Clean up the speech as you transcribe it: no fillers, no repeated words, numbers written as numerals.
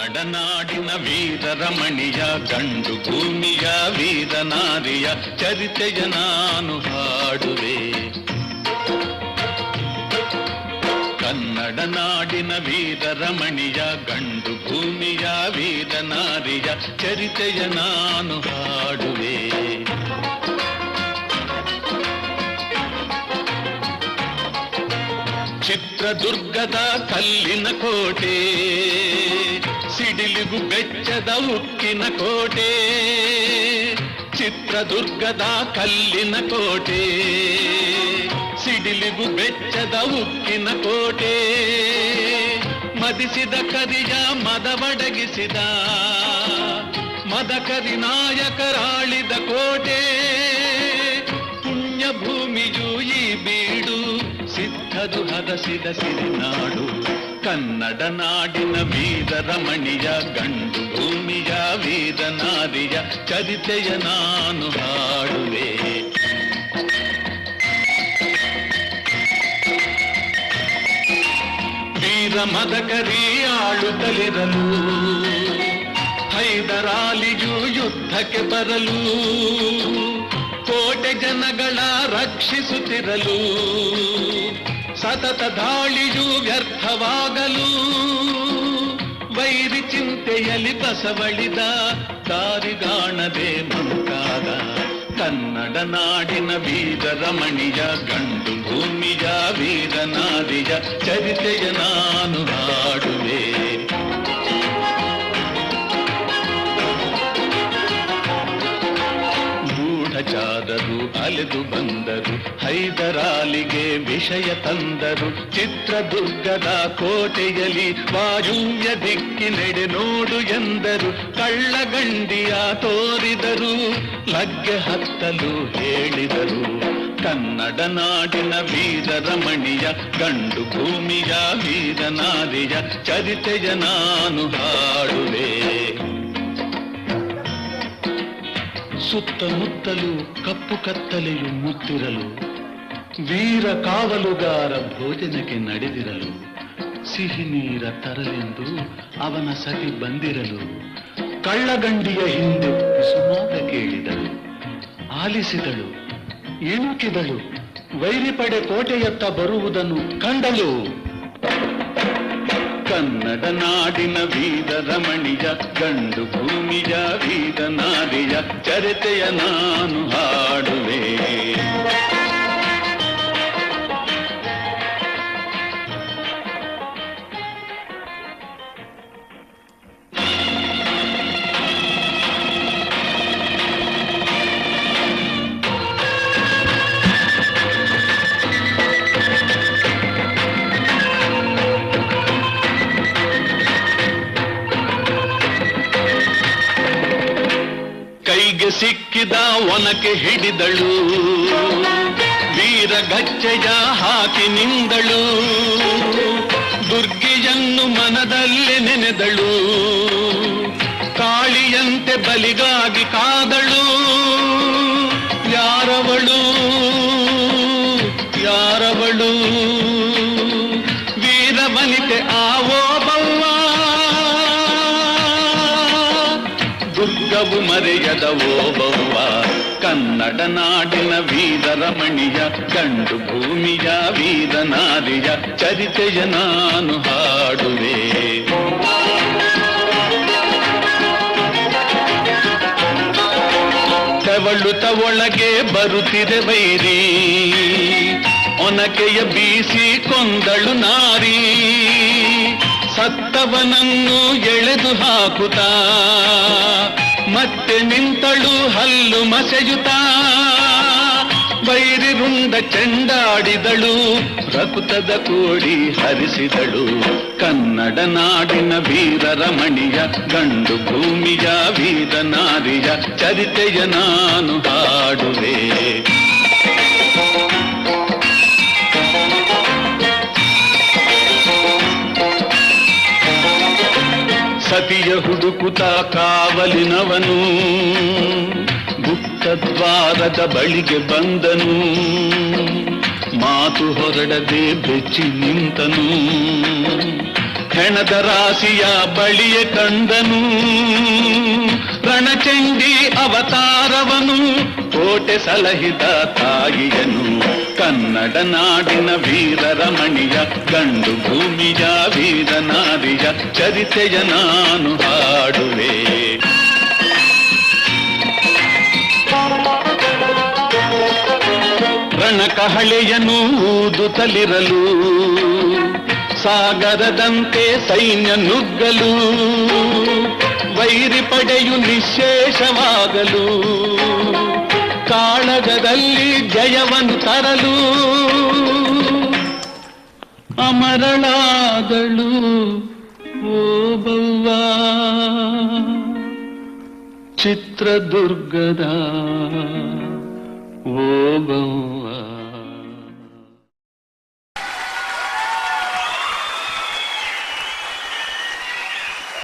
ಕನ್ನಡ ನಾಡಿನ ವೀರರಮಣಿಯ ಗಂಡು ಭೂಮಿಯ ವೀರನಾರಿಯ ಚರಿತೆಯ ನಾನು ಹಾಡುವೆ. ಕನ್ನಡ ನಾಡಿನ ವೀರರಮಣಿಯ ಗಂಡು ಭೂಮಿಯ ವೀರನಾರಿಯ ಚರಿತೆಯ ನಾನು ಹಾಡುವೆ. ಚಿತ್ರದುರ್ಗದ ಕಲ್ಲಿನ ಕೋಟೆ, ಸಿಡಿಲಿಗು ಬೆಚ್ಚದ ಉಕ್ಕಿನ ಕೋಟೆ. ಚಿತ್ರದುರ್ಗದ ಕಲ್ಲಿನ ಕೋಟೆ, ಸಿಡಿಲಿಗು ಬೆಚ್ಚದ ಉಕ್ಕಿನ ಕೋಟೆ. ಮದಿಸಿದ ಕರಿಯ ಮದವಡಗಿಸಿದ ಮದಕರಿ ನಾಯಕರಾಳಿದ ಕೋಟೆ. ಪುಣ್ಯ ಭೂಮಿಯು ಈ ಬೀಡು, ಸಿದ್ಧರು ಹರಸಿದ ಸಿರಿನಾಡು. ಕನ್ನಡ ನಾಡಿನ ವೀರರಮಣಿಯ ಗಂಡು ಭೂಮಿಯ ವೀರನಾರಿಯ ಚರಿತೆಯ ನಾನು ಹಾಡುವೆ. ವೀರ ಮದಕರಿ ಆಳುತ್ತಲಿರಲು, ಹೈದರಾಲಿಯು ಯುದ್ಧಕ್ಕೆ ಬರಲು, ಕೋಟೆ ಜನಗಳ ರಕ್ಷಿಸುತ್ತಿರಲು, ಸತತ ದಾಳಿಯು ವ್ಯರ್ಥವಾಗಲು, ವೈರಿ ಚಿಂತೆಯಲ್ಲಿ ಬಸವಳಿದ ದಾರಿಗಾಣದೆ ಮುಂತಾದ. ಕನ್ನಡ ನಾಡಿನ ವೀರರಮಣಿಯ ಗಂಡು ಭೂಮಿಯ ವೀರನಾರಿಯ ಚರಿತೆಯ ನಾನು ಹಾಡುವೆ. ಗೂಢಚಾರರು ಅಲೆದು ಬಂದರು, ಹೈದರಾಲಿಗೆ ವಿಷಯ ತಂದರು. ಚಿತ್ರದುರ್ಗದ ಕೋಟೆಯಲ್ಲಿ ವಾಯುವ್ಯ ದಿಕ್ಕಿನೆಡೆ ನೋಡು ಎಂದರು. ಕಳ್ಳಗಂಡಿಯ ತೋರಿದರು, ಲಗ್ಗೆ ಹತ್ತಲು ಹೇಳಿದರು. ಕನ್ನಡ ನಾಡಿನ ವೀರರಮಣಿಯ ಗಂಡು ಭೂಮಿಯ ವೀರನಾರಿಯ ಚರಿತೆಯ ನಾನು ಹಾಡುವೆ. ಸುತ್ತಮುತ್ತಲೂ ಕಪ್ಪು ಕತ್ತಲೆಯು ಮುತ್ತಿರಲು, ವೀರ ಕಾವಲುಗಾರ ಭೋಜನಕ್ಕೆ ನಡೆದಿರಲು, ಸಿಹಿ ನೀರ ತರಲೆಂದು ಅವನ ಸತಿ ಬಂದಿರಲು, ಕಳ್ಳಗಂಡಿಯ ಹಿಂದೆ ಸುಮಾರ ಕೇಳಿದಳು, ಆಲಿಸಿದಳು, ಇಣುಕಿದಳು, ವೈರಿಪಡೆ ಕೋಟೆಯತ್ತ ಬರುವುದನ್ನು ಕಂಡಳು. ಕನ್ನಡ ನಾಡಿನ ವೀರರಮಣಿಯ ಗಂಡು ಭೂಮಿಯ ವೀರನಾರಿಯ ಚರಿತೆಯ ನಾನು ಹಾಡುವೆ. ಕೈಗೆ ಸಿಕ್ಕಿದ ಒನಕೆ ಹಿಡಿದಳು, ವೀರ ಗಚ್ಚೆಯ ಹಾಕಿ ನಿಂದಳು. ದುರ್ಗೆಯನ್ನು ಮನದಲ್ಲಿ ನೆನೆದಳು, ಕಾಳಿಯಂತೆ ಬಲಿಗಾಗಿ ಕಾದಳು. ಯಾರವಳು ಯಾರವಳು, ವೀರವನಿತೆ ಆವೋ ಬವ್ವ. ದುರ್ಗವು ಮರೆಯದ ಓಬವ್ವ. ಕನ್ನಡ ನಾಡಿನ ವೀರರಮಣಿಯ ಗಂಡು ಭೂಮಿಯ ವೀರನಾರಿಯ ಚರಿತೆಯ ನಾನು ಹಾಡುವೆ. ತೆವಳುತ ಒಳಗೆ ಬರುತ್ತಿದೆ ವೈರಿ, ಒನಕೆಯ ಬೀಸಿ ಕೊಂದಳು ನಾರಿ. ಸತ್ತವನನ್ನು ಎಳೆದು ಹಾಕುತ್ತಾ ಮತ್ತೆ ನಿಂತಳು ಹಲ್ಲು ಮಸೆಯುತ್ತಾ. ವೈರಿ ರುಂಡ ಚೆಂಡಾಡಿದಳು, ರಕುತದ ಕೋಡಿ ಹರಿಸಿದಳು. ಕನ್ನಡ ನಾಡಿನ ವೀರರಮಣಿಯ ಗಂಡು ಭೂಮಿಯ ವೀರನಾರಿಯ ಚರಿತೆಯ ನಾನು ಹಾಡುವೆ. ಸತಿಯ ಹುಡುಕುತ ಕಾವಲಿನವನು, ಗುಪ್ತದ್ವಾರದ ಬಳಿಗೆ ಬಂದನು. ಮಾತು ಹೊರಡದೆ ಬೆಚ್ಚಿ ನಿಂತನು, ಹೆಣದ ರಾಶಿಯ ಬಳಿಯ ಕಂಡನು ರಣಚಂಡಿ ಅವತಾರವನು ಕೋಟೆ ಸಲಹಿದ ತಾಯಿಯನು ಕನ್ನಡ ನಾಡಿನ ವೀರರಮಣಿಯ ಗಂಡು ಭೂಮಿಯ ವೀರನಾರಿಯ ಚರಿತೆಯ ನಾನು ಹಾಡುವೆ. ರಣಕಹಳೆಯನು ಊದುತ್ತಲಿರಲು ಸಾಗರದಂತೆ ಸೈನ್ಯ ನುಗ್ಗಲು ವೈರಿ ಪಡೆಯು ನಿಶ್ಶೇಷವಾಗಲು ಕಾಳಗದಲ್ಲಿ ಜಯವನ್ನು ತರಲು ಅಮರಳಾದಳು ಓಬವ್ವ ಚಿತ್ರದುರ್ಗದ ಓಬವ್ವ.